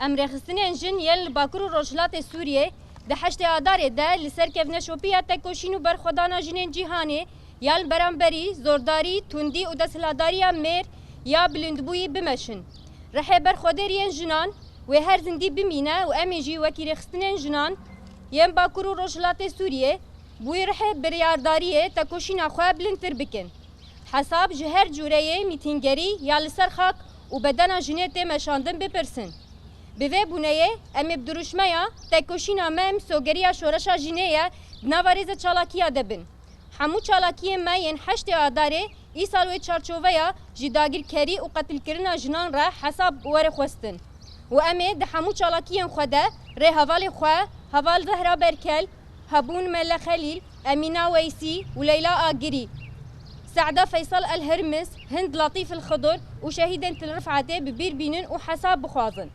ام رخصتنین جن یل باکر و روجلات سوریه ده حشت آدار ده لسر کفنه شوپیا تکوشین و برخودانا جنین جیهانه یال برانبری زورداری توندی و دستهلاداری میر یا بلندبوی بمشن رح برخودرین جنان و هر زندی بمینه و امیجی وکی رخصتنین جنان یم باکر و روجلات سوریه بوی رح بریارداریه تکوشین خواه بلندتر بکن حساب جهر جوره میتینگری یا لسر خاک و بدن جنیت مشاندن بپرسن به بونه ام بدروشمیا تکوشینا مم سوگریا شورشا جنیه نواریز چالاکیا دبن همو چالاکی ما ین حشت آداره ای سالوی چارچوبیا جداگیر کری و قتل کرنا جنان را حساب ور خوستن و امه ده همو چالاکیان خوده ره حوال خواه حوال زهرا برکل هبون ملا خلیل امینه ویسی و لیلا آگری سعده فیصل الهرمس هند لطیف الخضر و شهیدن تلرفعته ببیر بینن و حساب بخوازن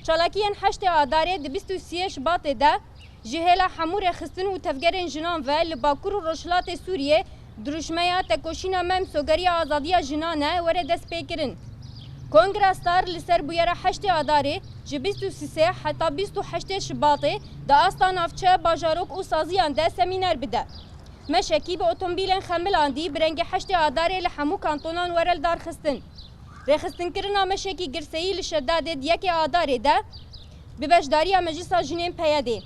چالاکیان حشت آداره ده 23 شباط ده جهلا حمور خستن و تفگرین جنان و لباکر و روشلات سوریه دروشمیا تکوشینا مم سوگری آزادیا جنانه وره دست پیکرن کنگراستار لسر بویره حشت آداره جه 23 حتی 28 شباطه ده آستان افچه باجاروک و سازیان ده سمینر بده مشکی به اتومبیلن خملان دی برنگ حشت آداره لحمو کانتونان ورل دار خستن رخصتن کرنا مشکی گرسایی لشداده دیکی آداره ده ببشداری مجلسا جنین پیاده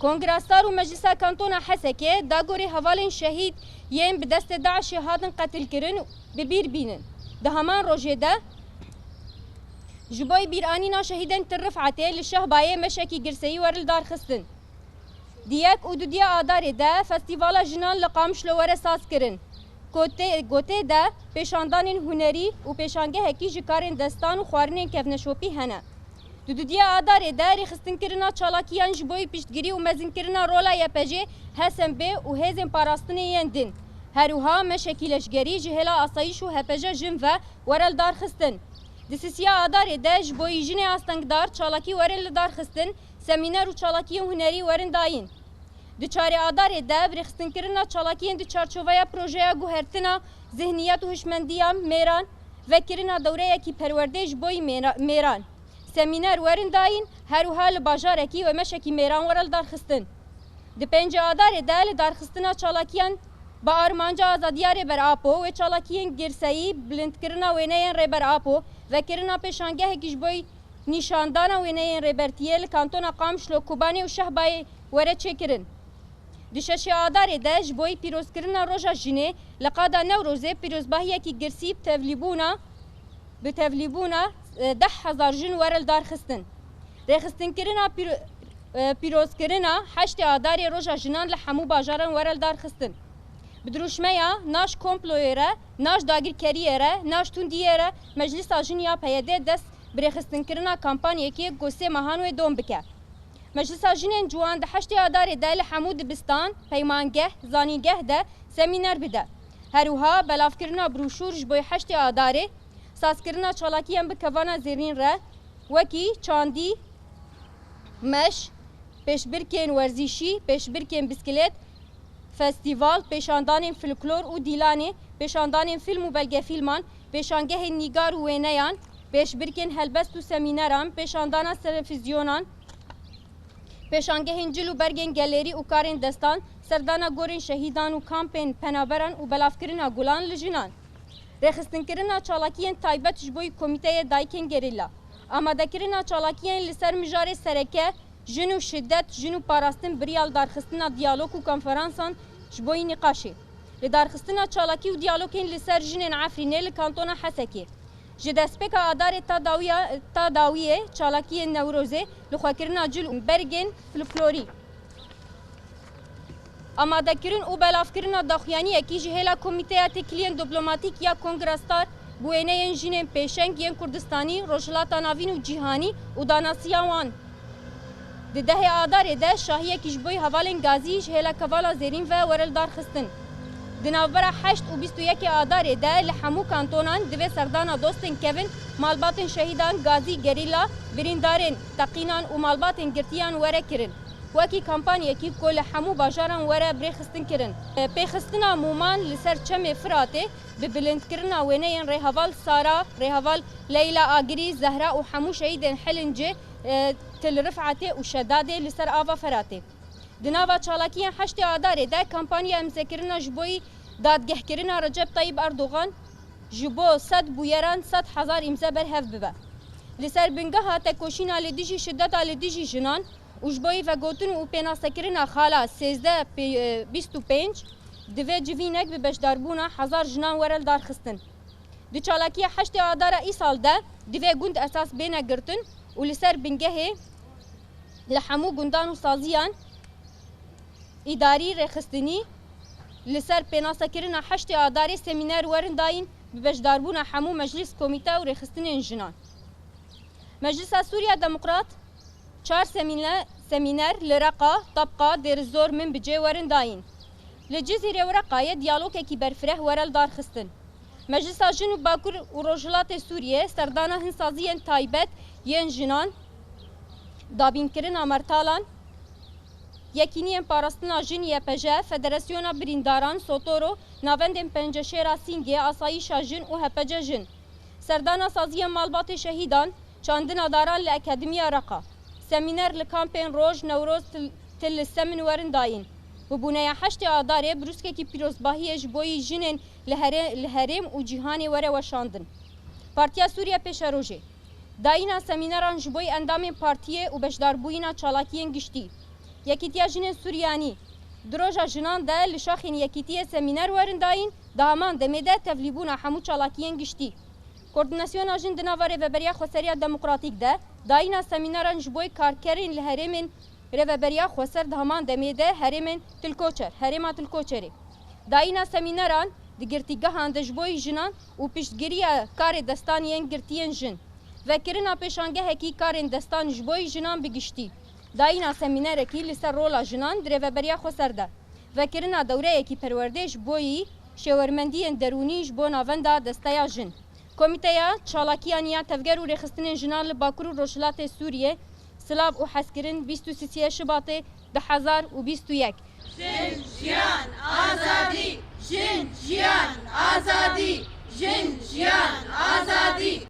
کنگراستار و مجلسا کانتونا حسکه دا گوری حوالین شهید یم به دست داعش هاتن قتل کرن ببیر بینن ده همان روژه ده جبای بیرانینا شهیدن ترفعته لشهبایه مشکی گرسایی ورل دار خستن دیک و دودیا آداره ده فستیوالا جنان لقامش لوره ساز کرن گوته ده پیشاندان هنری و پیشانگه هکی جکارن دستان و خوارنین کفنشوپی هنه دودیا آداره ده ریخستن کرنا چالاکیان جبوی پیشتگیری و مزین کرنا رولا یپجه هسن به و هزین پاراستنی یندن هروها مشکیلشگری جهلا آسایش و هپجه جن و ورل دار خستن دسیسیا آداره ده جبوی جن آستنگدار چالاکی ورل دار خستن سمینر و چالاکی هنری ورن داین دچار آداره ده ریخستن کرنا چالاکیان د چارچوبه پروژه گوهرتنا ذهنیت و هوشمندی میران و کرنا دوره کی پرورده جبوی میران سمینر ورن داین هروها لباجار کی و مشکی میران ورل دار خستن د پنج آداره ده لدار خستنا چالاکیان با آرمانجا آزادیار بر آپو و چالاکیان گرسایی بلند کرنا وینین ری بر آپو و کرنا پیشانگه کشبوی نشاندانا وینین ری برتیل کانتونا قامشلو کوبانی و شهبای وره چکرن دشش آداره ده جبوی پیروز کرنا روژا جنه لقادا نوروزه پیروزباهی کی گرسی بتولیبونا 10,000 جن ورل دار خستن رخستن کرنا پیروز کرنا حشت آداره روژا جنان لحمو باجارن ورل دار خستن بدروشمیا ناش کمپلویره ناش داگیر کریره ناش توندیره مجلس آجنیا پیاده دست برخستن کرنا کمپانی که گوسه مهانوی دوم بکه مجلس آجنین جوان ده حشت آداره ده لحمود بستان پیمانگه زانیگه ده سمینر بده هروها بلاف کرنا بروشور جبوی حشت آداره ساز کرنا چالاکیان بکوانا زیرین ره وکی چاندی مش پیشبرکن ورزشی پیشبرکن بسکلت فستیوال پیشاندان فلکلور و دیلانی پیشاندان فیلم و بلگه فیلمان پیشانگه نیگار و وینیان پیشبرکن هلبست و سمینران پیشاندان تلویزیونان پیشانگه هنجل و برگن گالری و کارن دستان سردانا گورن شهیدان و کامپین پنابران و بلافکرنا گولان لجنان رخصتن کرنا چالاکیان تایبت جبوی کمیته دایکن گریلا آماده کرنا چالاکیان لسر مجار سرکه جنو شدت جنو پاراستن بریال دارخستنا دیالوگ و کنفرانسان جبوی نقاشه لدارخستنا چالاکی و دیالوگین لسر جنن عفرینه لکانتونا حسکی جدسپک آدار تا داویه چالاکی نوروزه لخواکرنا جل برگن فلفلوری آماده کرن و بلاف کرنا داخیانی اکی جهلا کمیته تکلین دیپلماتیک یا کنگرستار بوینه ین جنن پیشنگ ین کردستانی روشلاتا ناوین و جیهانی و داناسیاوان ده آداره ده شاهیه کشبوی حوالین گازی جهلا کوالا زیرین و ورل دار خستن دنابرا 8 و 21 آداره ده لحمو کانتونان دوی سردانا دوستن کوین مالباتن شهیدان گازی گریلا بریندارن تقینان و مالباتن گرتیان وره کرن وەکی کامپانیەکی کۆ لە هەموو باژاران وەرە برێخستن kirin. Pêxistina Moman li ser çemê Firatê bi bilindkirina wêneyên Rêheval Sara, Rêheval Leyla Agirî, Zehra û hemû şehîdên Hilincê Til Rifetê û Şedadê li ser ava Firatê. Di nava çalakiyên heştê Adarê de kampanya imzekirina ji bo dadgehkirina Recep Tayyip Erdogan ji bo sed bûyeran 100,000 îmze berhev bibe. Li ser bingeha tekoşîna li dijî şiddeta li dijî jinan û ji bo vegotin û pênasekirina xala 13-25 divê civînek bi beşdarbûna 1000 jinan were li darxistin. Di çalakiya heştê Adara îsal de divê gund esas bêne girtin û li ser bingehê li hemû gundan û saziyan îdarî rêxistinî li ser pênasekirina heştê Adarê semîner werin dayîn bi beşdarbûna hemû meclis komîte û rêxistinên jinan. Meclisa Sûriya Demokrat 4 semîner li Reqa, Tabqa, Dêrizor min bi cê werin dayîn. Li Cizîrê û Reqayê diyalogekî berfireh were li darxistin. Meclisa Jin û Bakur û Rojhilatê Sûriyê serdana hinsaziyên taybet yên jinan, dabînkirina mertalan, yekîniyên parastina jin YPJ, Federasyona Birîndaran, Sotoro, navendên penceşêra Singê, Asayîşa Jin û HPC Jin. Serdana saziyên malbatê şehîdan, çandina daran li Akademiya Reqa. Semîner li kampên Roj, Newroz til li Semin werin dayîn. Bibûneya heştê Adarê brûskekî pîrozbahiyê ji bo jinên li herêm û cîhanê were weşandin. Partiya Sûriya Pêşerojê dayîna semîneran ji bo endamên partiyê û beşdarbûyîna çalakiyên giştî. Yekîtiya Jinên Suryanî di roja jinan de li şaxên yekîtiyê semîner werin dayîn, di heman demê de tevlîbûna hemû çalakiyên giştî. Koordinasyona Jin di nava Rêveberiya Xweseriya Demokratîk de dayîna semîneran ji bo karkerên li herêmên Rêveberiya Xweser di heman demê de herêmên Tilkoçer, herêma Tilkoçerê. Dayîna semîneran di girtîgehan de ji bo jinan û piştgiriya karê destaniyên girtiyên jin. Vekirina pêşangehekî karên destan ji bo jinan bi giştî. Dayîna semînerekî li ser rola jinan di Rêveberiya Xweser de. Vekirina dewreyekî perwerdê ji bo şêwermendiyên derûnî ji bo navenda desteya jin. Komîteya Çalakiya Niya Tevger û Rêxistinên Jinan li Bakur û Rojhilatê Sûriyê silav û hezkirin 23 Şibatê 2021. Jin jiyan azadî, jin jiyan azadî, jin jiyan azadî.